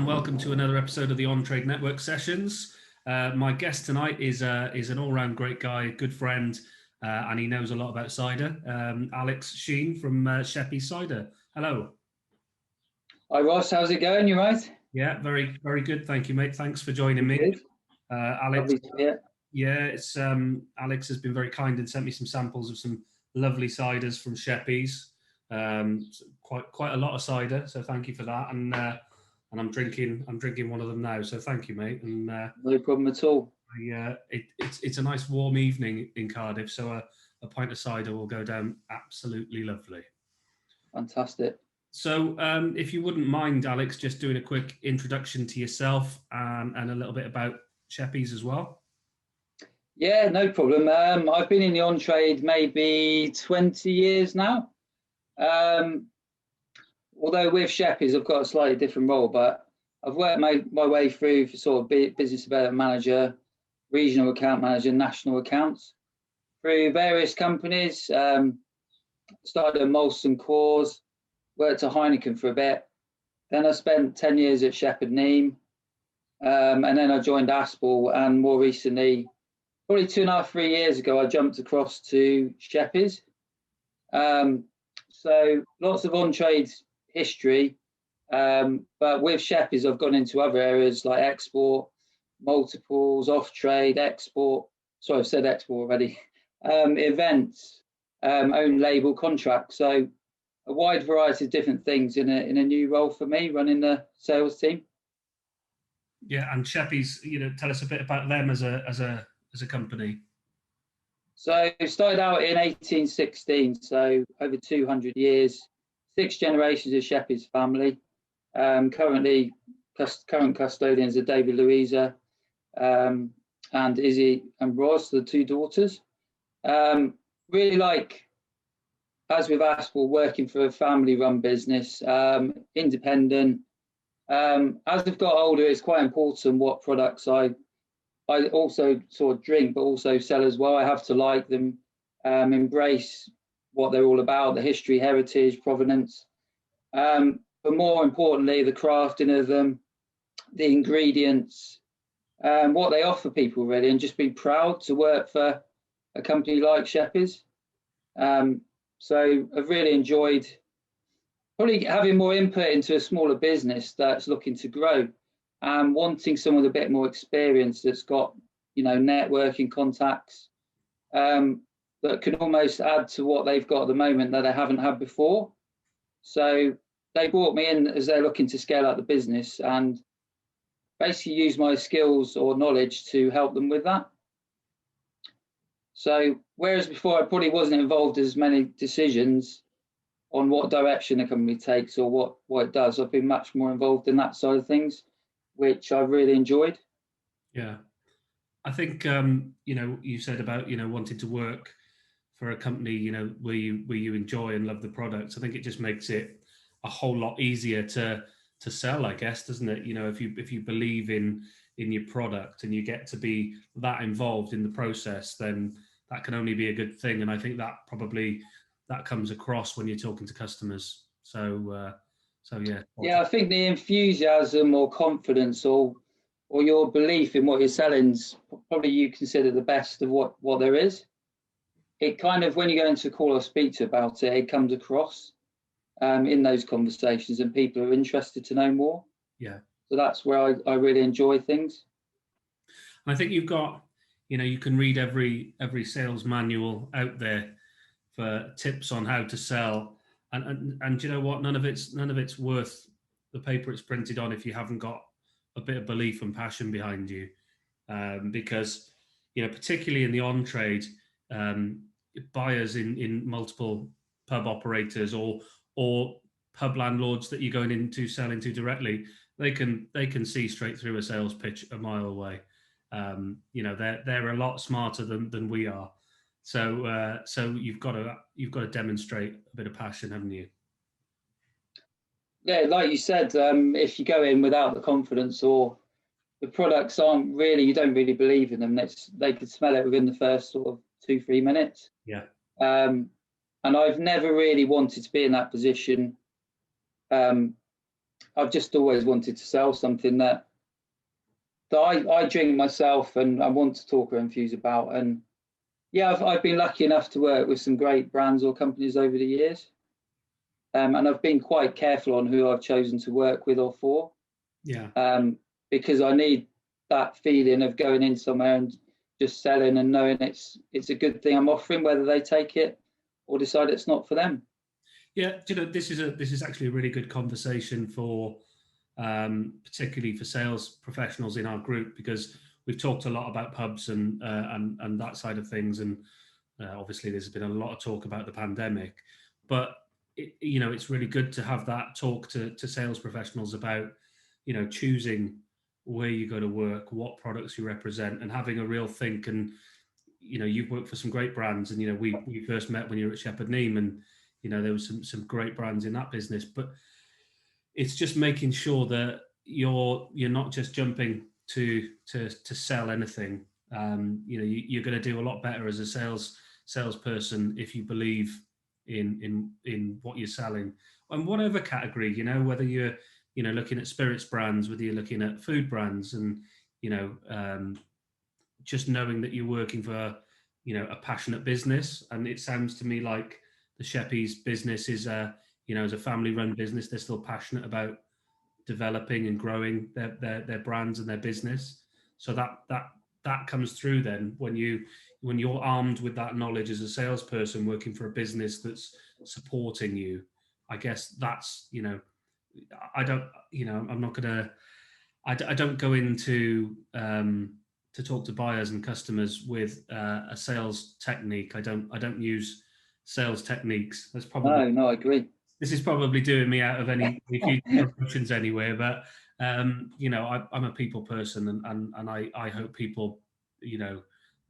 welcome to another episode of the On Trade Network sessions. My guest tonight is an all-round great guy, good friend, and he knows a lot about cider. Alex Sheen from Sheppy Cider. Hello. Hi Ross, how's it going? You right? Yeah, very, very good. Thank you, mate. Thanks for joining me. Alex. Yeah, it's Alex has been very kind and sent me some samples of some lovely ciders from Sheppys. Quite a lot of cider, so thank you for that. And I'm drinking one of them now, so thank you, mate. And no problem at all. It's a nice warm evening in Cardiff, so a pint of cider will go down absolutely lovely. Fantastic. So if you wouldn't mind, Alex, just doing a quick introduction to yourself and a little bit about Sheppys as well. Yeah, no problem. I've been in the on-trade maybe 20 years now. Although with Sheppys, I've got a slightly different role, but I've worked my way through for sort of business development manager, regional account manager, national accounts, through various companies. Started at Molson Coors, worked at Heineken for a bit. Then I spent 10 years at Shepherd Neame. And then I joined Aspel, and more recently, probably 2.5, 3 years ago, I jumped across to Sheppys. So lots of on-trade history, but with Sheppys, I've gone into other areas like export, multiples, off-trade, export. Sorry, I've said export already. Events, own label contracts. So a wide variety of different things in a new role for me, running the sales team. Yeah, and Sheppys, tell us a bit about them as a company. So started out in 1816, so over 200 years, 6 generations of Sheppys family. Current custodians are David Louisa and Izzy and Roz, the 2 daughters. Really like, as with Aspel, working for a family-run business, independent. As I've got older, it's quite important what products I also sort of drink, but also sell as well. I have to like them, embrace what they're all about, the history, heritage, provenance. But more importantly, the crafting of them, the ingredients, what they offer people really, and just be proud to work for a company like Sheppys. So I've really enjoyed probably having more input into a smaller business that's looking to grow and wanting someone with a bit more experience that's got, networking contacts that can almost add to what they've got at the moment that they haven't had before. So they brought me in as they're looking to scale up the business and basically use my skills or knowledge to help them with that. So whereas before I probably wasn't involved as many decisions on what direction the company takes or what it does, I've been much more involved in that side of things, which I've really enjoyed. Yeah. I think, you said about, wanting to work for a company, where you enjoy and love the products. I think it just makes it a whole lot easier to sell, I guess, doesn't it? If you believe in your product and you get to be that involved in the process, then that can only be a good thing. And I think that comes across when you're talking to customers. So yeah. Yeah, I think the enthusiasm or confidence or your belief in what you're selling is probably you consider the best of what there is. It kind of, when you go into a call or speak to about it, it comes across in those conversations and people are interested to know more. Yeah. So that's where I really enjoy things. And I think you've got, you can read every sales manual out there for tips on how to sell. And you know what? None of it's worth the paper it's printed on if you haven't got a bit of belief and passion behind you. Because, particularly in the on-trade, buyers in multiple pub operators or pub landlords that you're going into selling to directly, they can see straight through a sales pitch a mile away. They're a lot smarter than we are. So you've got to demonstrate a bit of passion, haven't you? Yeah, like you said, if you go in without the confidence or the products you don't really believe in them, they could smell it within the first sort of 2-3 minutes. Yeah. And I've never really wanted to be in that position. I've just always wanted to sell something that I drink myself and I want to talk or enthuse about. And yeah, I've been lucky enough to work with some great brands or companies over the years. And I've been quite careful on who I've chosen to work with or for, Yeah. because I need that feeling of going in somewhere and just selling and knowing it's a good thing I'm offering, whether they take it or decide it's not for them. Yeah, this is actually a really good conversation for particularly for sales professionals in our group, because we've talked a lot about pubs and that side of things, and obviously there's been a lot of talk about the pandemic, but it's really good to have that talk to sales professionals about choosing where you go to work, what products you represent, and having a real think. And you've worked for some great brands, and we first met when you were at Shepherd Neame, and there was some great brands in that business, but it's just making sure that you're not just jumping to sell anything. You're going to do a lot better as a salesperson if you believe in what you're selling, and whatever category, whether you're looking at spirits brands, whether you're looking at food brands, and just knowing that you're working for a passionate business. And it sounds to me like the Sheppys business is as a family run business. They're still passionate about developing and growing their brands and their business. So that comes through then when you're armed with that knowledge as a salesperson working for a business that's supporting you. I guess that's I don't I'm not gonna I don't go into to talk to buyers and customers with a sales technique. I don't use sales techniques. That's probably No, I agree. This is probably doing me out of any future promotions anywhere, but I'm a people person, and I hope people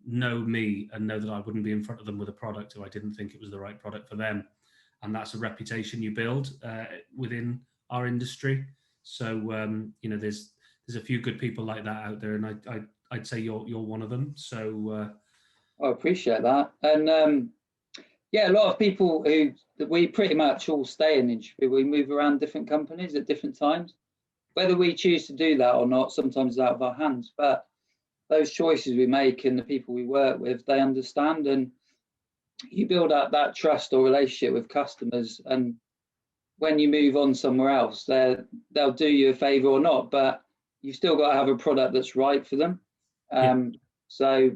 know me and know that I wouldn't be in front of them with a product if I didn't think it was the right product for them. And that's a reputation you build within our industry. So there's a few good people like that out there, and I'd say you're one of them. So I appreciate that. And yeah, a lot of people we pretty much all stay in the industry. We move around different companies at different times. Whether we choose to do that or not, sometimes is out of our hands. But those choices we make and the people we work with, they understand, and you build up that trust or relationship with customers. And when you move on somewhere else, they'll do you a favour or not, but you've still got to have a product that's right for them. So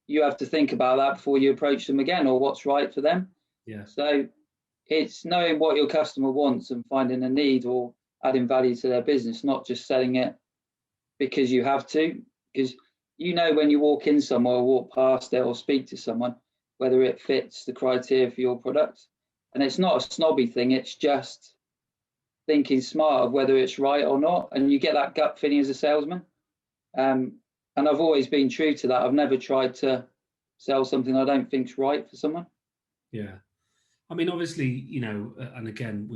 you have to think about that before you approach them again, or what's right for them. Yeah. So it's knowing what your customer wants and finding a need or adding value to their business, not just selling it because you have to. Because when you walk in somewhere or walk past it or speak to someone, whether it fits the criteria for your product. And it's not a snobby thing, it's just thinking smart of whether it's right or not. And you get that gut feeling as a salesman. And I've always been true to that. I've never tried to sell something I don't think's right for someone. Yeah. I mean, obviously, and again,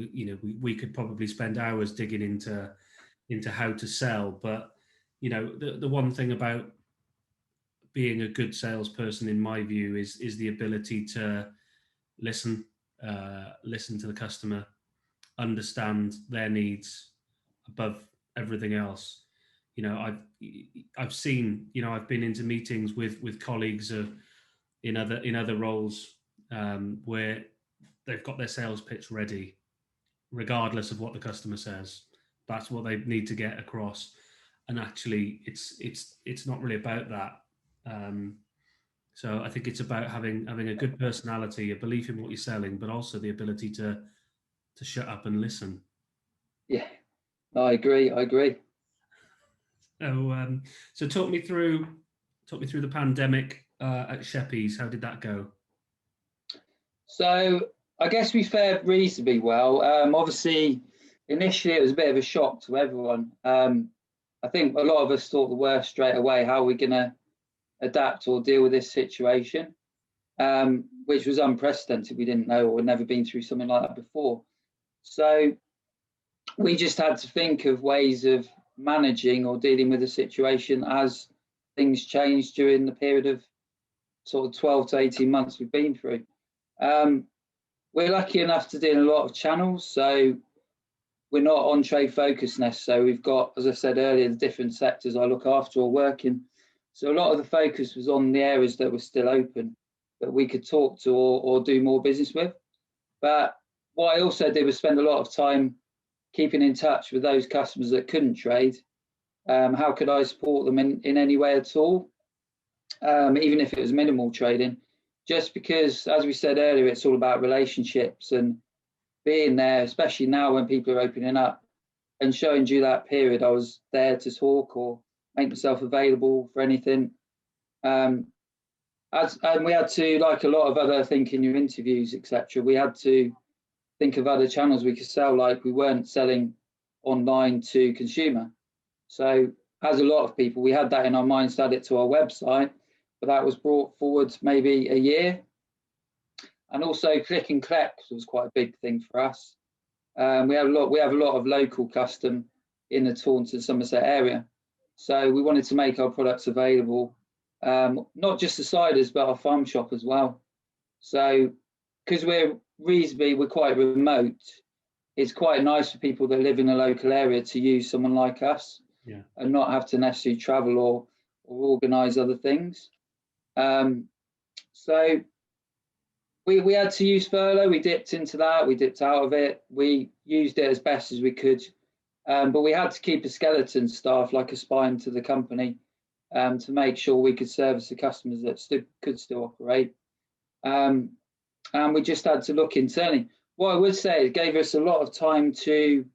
we could probably spend hours digging into how to sell, but the one thing about being a good salesperson, in my view, is the ability to listen to the customer, understand their needs above everything else. I've seen, I've been into meetings with colleagues in other roles where they've got their sales pitch ready, regardless of what the customer says. That's what they need to get across. And actually, it's not really about that. So I think it's about having a good personality, a belief in what you're selling, but also the ability to shut up and listen. Yeah, I agree. So talk me through the pandemic at Sheppys. How did that go? So I guess we fared reasonably well. Obviously, initially it was a bit of a shock to everyone. I think a lot of us thought the worst straight away. How are we going to adapt or deal with this situation? Which was unprecedented. We didn't know, or had never been through something like that before. So we just had to think of ways of managing or dealing with the situation as things changed during the period of sort of 12 to 18 months we've been through. We're lucky enough to deal in a lot of channels. So we're not on trade focused necessarily. We've got, as I said earlier, the different sectors I look after or work in. So a lot of the focus was on the areas that were still open that we could talk to or do more business with. But what I also did was spend a lot of time keeping in touch with those customers that couldn't trade. How could I support them in any way at all, even if it was minimal trading? Just because, as we said earlier, it's all about relationships and being there, especially now when people are opening up, and showing you that period I was there to talk or make myself available for anything. And we had to, like a lot of other thinking your interviews, etc., we had to think of other channels we could sell, like we weren't selling online to consumer. So as a lot of people, we had that in our minds to add it to our website, but that was brought forward maybe a year. And also click and collect was quite a big thing for us. We have a lot of local custom in the Taunton Somerset area. So we wanted to make our products available, not just the ciders, but our farm shop as well. So because we're quite remote, it's quite nice for people that live in a local area to use someone like us, yeah, and not have to necessarily travel or organise other things. So we had to use furlough. We dipped into that. We dipped out of it. We used it as best as we could. But we had to keep a skeleton staff, like a spine to the company, to make sure we could service the customers that could still operate. And we just had to look internally. What I would say, it gave us a lot of time to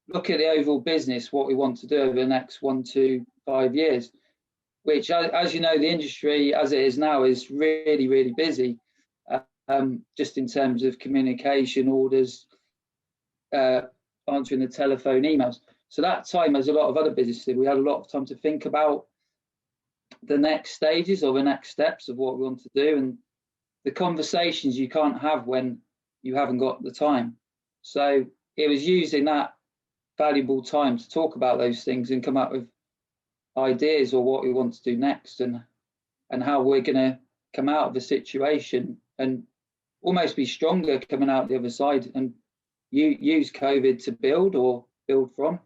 look at the overall business, what we want to do over the next 1 to 5 years, which, as you know, the industry as it is now is really, really busy, just in terms of communication, orders, answering the telephone, emails. So that time, as a lot of other businesses, we had a lot of time to think about the next stages or the next steps of what we want to do, and the conversations you can't have when you haven't got the time. So it was using that valuable time to talk about those things and come up with ideas or what we want to do next, and how we're going to come out of the situation and almost be stronger coming out the other side, and use COVID to build from.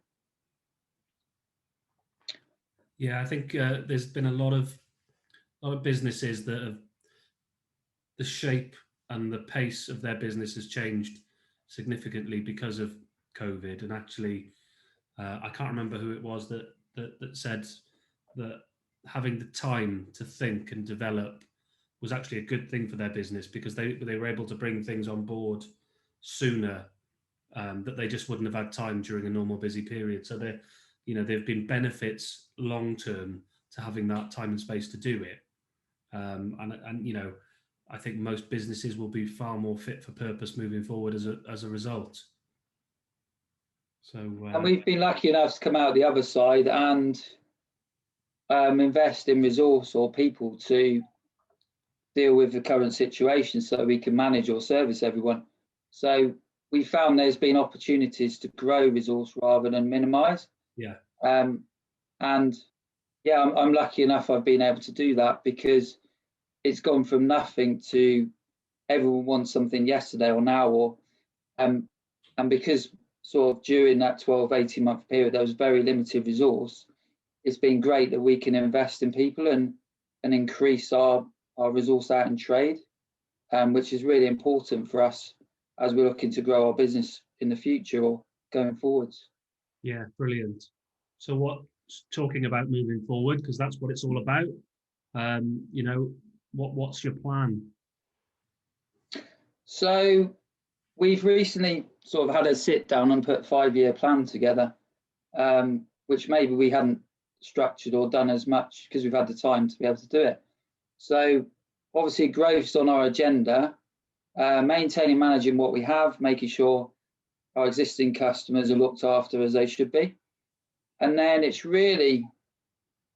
Yeah, I think there's been a lot of businesses that have, the shape and the pace of their business has changed significantly because of COVID. And actually, I can't remember who it was that said that having the time to think and develop was actually a good thing for their business, because they were able to bring things on board sooner, that they just wouldn't have had time during a normal busy period. So there have been benefits long term to having that time and space to do it. And I think most businesses will be far more fit for purpose moving forward as a result. So and we've been lucky enough to come out the other side and invest in resource or people to deal with the current situation, so we can manage or service everyone. So we found there's been opportunities to grow resource rather than minimise. Yeah. And yeah, I'm lucky enough I've been able to do that, because it's gone from nothing to everyone wants something yesterday or now, or and because sort of during that 12-18 month period there was very limited resource, it's been great that we can invest in people and increase our resource out in trade, which is really important for us as we're looking to grow our business in the future or going forwards. Yeah, brilliant. So talking about moving forward, because that's what it's all about, what's your plan? So we've recently sort of had a sit down and put a 5-year plan together, which maybe we hadn't structured or done as much because we've had the time to be able to do it. So obviously growth's on our agenda, maintaining, managing what we have, making sure our existing customers are looked after as they should be. And then it's really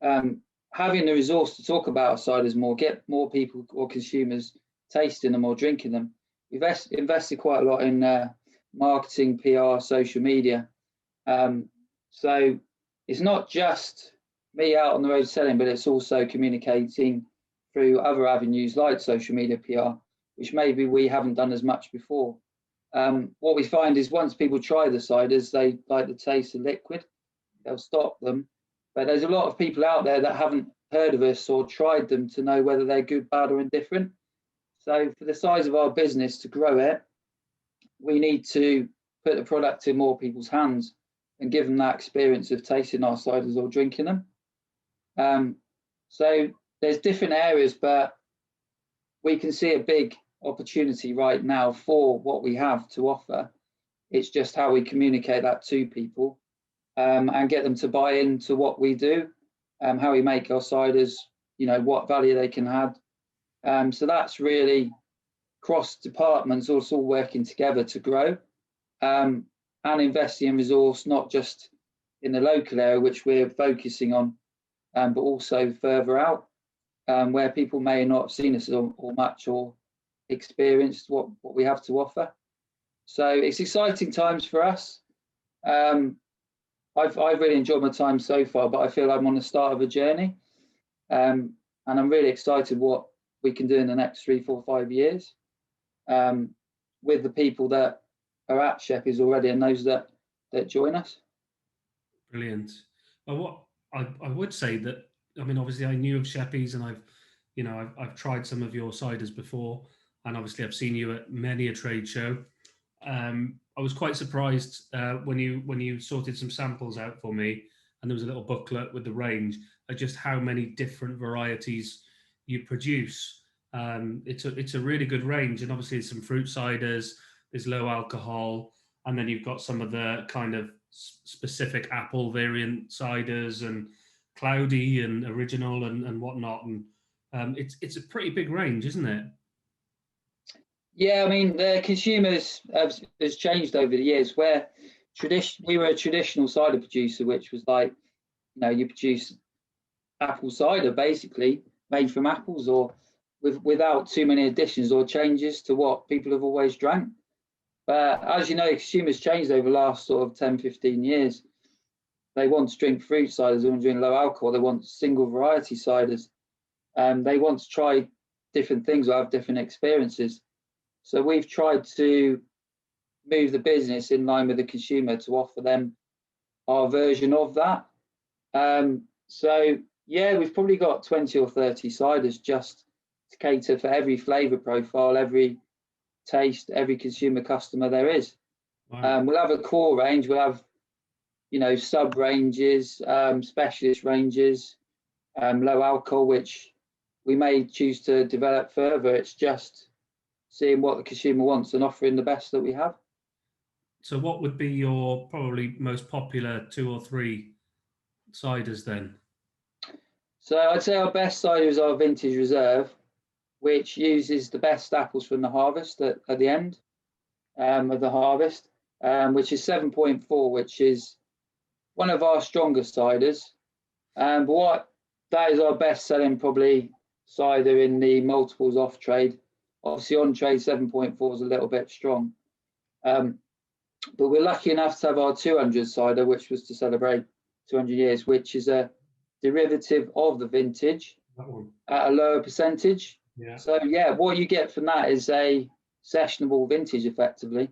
having the resource to talk about our ciders more, get more people or consumers tasting them or drinking them. We've invested quite a lot in marketing, PR, social media. So it's not just me out on the road selling, but it's also communicating through other avenues like social media, PR, which maybe we haven't done as much before. What we find is once people try the ciders, they like the taste of liquid. They'll stop them. But there's a lot of people out there that haven't heard of us or tried them to know whether they're good, bad, or indifferent. So for the size of our business to grow it, we need to put the product in more people's hands and give them that experience of tasting our ciders or drinking them. So there's different areas, but we can see a big opportunity right now for what we have to offer. It's just how we communicate that to people and get them to buy into what we do, how we make our ciders, what value they can add. So that's really cross departments also working together to grow and investing in resource, not just in the local area, which we're focusing on, but also further out where people may not have seen us or much or experienced what we have to offer. So it's exciting times for us. I've really enjoyed my time so far, but I feel I'm on the start of a journey. And I'm really excited what we can do in the next 3, 4, 5 years with the people that are at Sheppys already and those that join us. Brilliant. Well, what I would say that, I mean, obviously I knew of Sheppys, and I've tried some of your ciders before, and obviously I've seen you at many a trade show. I was quite surprised when you sorted some samples out for me, and there was a little booklet with the range, just how many different varieties you produce. It's a really good range, and obviously there's some fruit ciders, there's low alcohol, and then you've got some of the kind of specific apple variant ciders and cloudy and original and whatnot. And it's a pretty big range, isn't it? Yeah, I mean, the consumers has changed over the years. Where we were a traditional cider producer, which was like, you produce apple cider basically made from apples or without too many additions or changes to what people have always drank. But as you know, consumers changed over the last sort of 10, 15 years. They want to drink fruit ciders, they want to drink low alcohol, they want single variety ciders. They want to try different things or have different experiences. So we've tried to move the business in line with the consumer to offer them our version of that. So yeah, we've probably got 20 or 30 ciders just to cater for every flavour profile, every taste, every consumer customer there is. Wow. We'll have a core range, we'll have sub ranges, specialist ranges, low alcohol, which we may choose to develop further. It's just seeing what the consumer wants and offering the best that we have. So what would be your probably most popular 2 or 3 ciders then? So I'd say our best cider is our Vintage Reserve, which uses the best apples from the harvest at the end of the harvest, which is 7.4, which is one of our strongest ciders. But that is our best selling probably cider in the multiples off trade. Obviously on trade 7.4 is a little bit strong. But we're lucky enough to have our 200 cider, which was to celebrate 200 years, which is a derivative of the vintage at a lower percentage. Yeah. So yeah, what you get from that is a sessionable vintage effectively.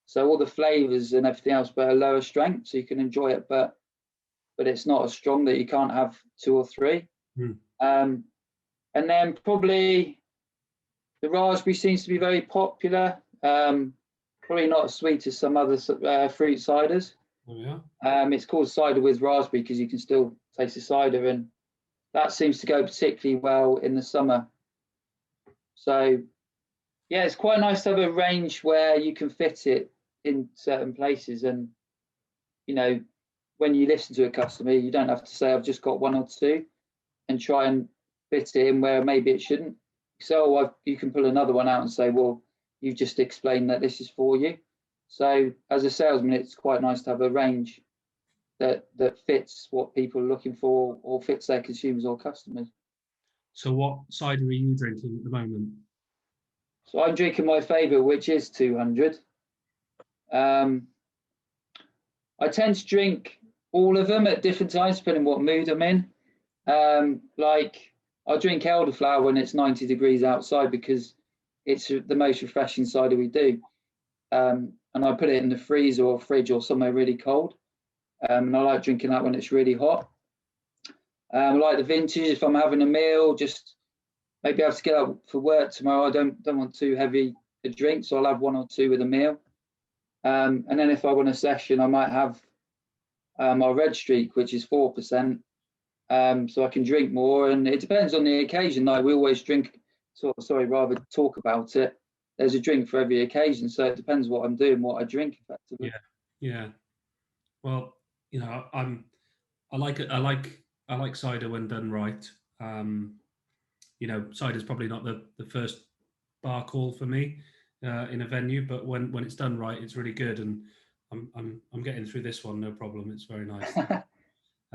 So all the flavours and everything else, but a lower strength, so you can enjoy it, but it's not as strong that you can't have 2 or 3. And then probably the raspberry seems to be very popular. Probably not as sweet as some other fruit ciders. Oh, yeah. It's called cider with raspberry because you can still taste the cider, and that seems to go particularly well in the summer. So yeah, it's quite nice to have a range where you can fit it in certain places. And when you listen to a customer, you don't have to say I've just got 1 or 2 and try and fit it in where maybe it shouldn't. So you can pull another one out and say, well, you've just explained that this is for you. So as a salesman, it's quite nice to have a range that fits what people are looking for or fits their consumers or customers. So what cider are you drinking at the moment? So I'm drinking my favourite, which is 200. I tend to drink all of them at different times, depending on what mood I'm in. Like I'll drink elderflower when it's 90 degrees outside because it's the most refreshing cider we do. and I put it in the freezer or fridge or somewhere really cold. And I like drinking that when it's really hot. I like the vintage. If I'm having a meal, just maybe I have to get up for work tomorrow. I don't want too heavy a drink, so I'll have one or two with a meal. And then if I want a session, I might have our Red Streak, which is 4%. So I can drink more, and it depends on the occasion. Like we always drink, rather talk about it. There's a drink for every occasion, so it depends what I'm doing, what I drink effectively. Yeah. Well, you know, I like it. I like cider when done right. You know, cider's probably not the first bar call for me in a venue, but when it's done right, it's really good, and I'm getting through this one no problem. It's very nice.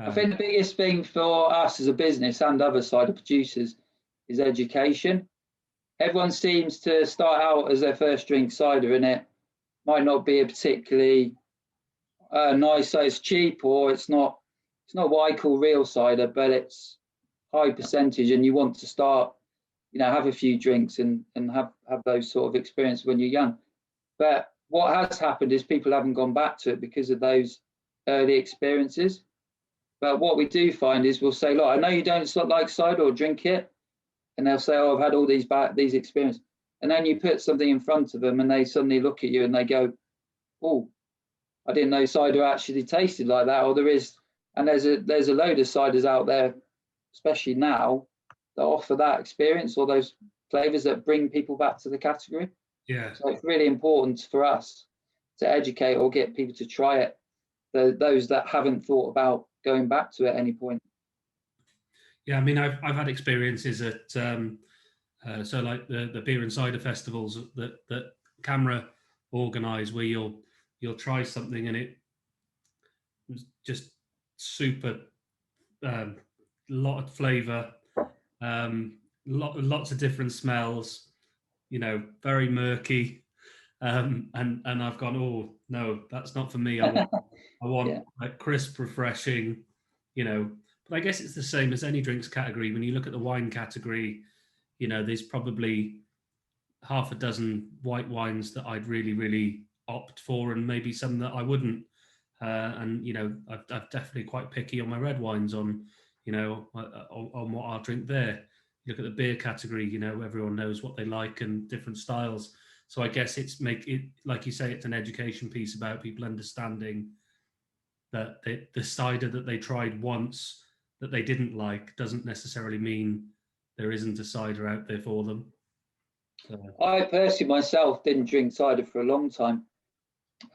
I think the biggest thing for us as a business and other cider producers is education. Everyone seems to start out as their first drink cider, and it might not be a particularly nice. So it's cheap, or it's not what I call real cider, but it's high percentage, and you want to start, have a few drinks and have those sort of experiences when you're young. But what has happened is people haven't gone back to it because of those early experiences. But what we do find is we'll say, look, I know you don't like cider or drink it. And they'll say, oh, I've had all these experiences. And then you put something in front of them and they suddenly look at you and they go, oh, I didn't know cider actually tasted like that. Or there's a load of ciders out there, especially now, that offer that experience or those flavors that bring people back to the category. Yeah. So it's really important for us to educate or get people to try it, those that haven't thought about going back to it at any point. Yeah, I mean, I've had experiences at so like the beer and cider festivals that Camera organise, where you'll try something and it was just super, lot of flavour, lots of different smells, very murky, and I've gone, oh no, that's not for me. I want like crisp, refreshing, But I guess it's the same as any drinks category. When you look at the wine category, there's probably half a dozen white wines that I'd really, really opt for, and maybe some that I wouldn't. And I'm definitely quite picky on my red wines, on what I'll drink there. You look at the beer category, everyone knows what they like and different styles. So I guess like you say, it's an education piece about people understanding that the cider that they tried once that they didn't like doesn't necessarily mean there isn't a cider out there for them. So. I personally myself didn't drink cider for a long time,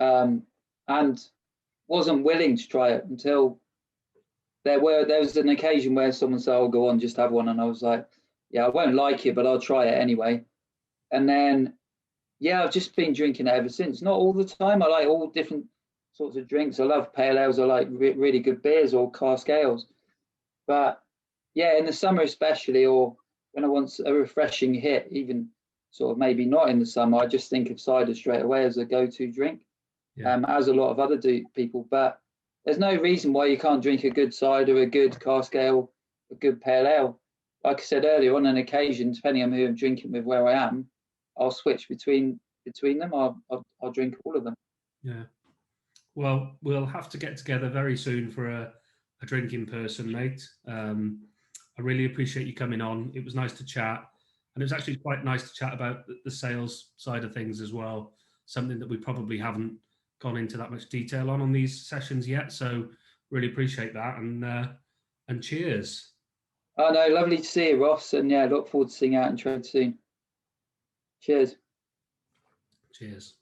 and wasn't willing to try it until there was an occasion where someone said, "Oh, go on, just have one," and I was like, "Yeah, I won't like it, but I'll try it anyway." And then, I've just been drinking it ever since. Not all the time. I like all different sorts of drinks. I love pale ales. I like really good beers or cask ales. But in the summer especially, or when I want a refreshing hit, even sort of maybe not in the summer, I just think of cider straight away as a go-to drink, as a lot of other people. But there's no reason why you can't drink a good cider, a good cask ale, a good pale ale. Like I said earlier, on an occasion, depending on who I'm drinking with, where I am, I'll switch between them. I'll drink all of them. Yeah. Well, we'll have to get together very soon for a drink in person, mate. I really appreciate you coming on. It was nice to chat. And it was actually quite nice to chat about the sales side of things as well, something that we probably haven't gone into that much detail on these sessions yet. So really appreciate that, and cheers. Oh, no, lovely to see you, Ross. And look forward to seeing you out in trade soon. Cheers. Cheers.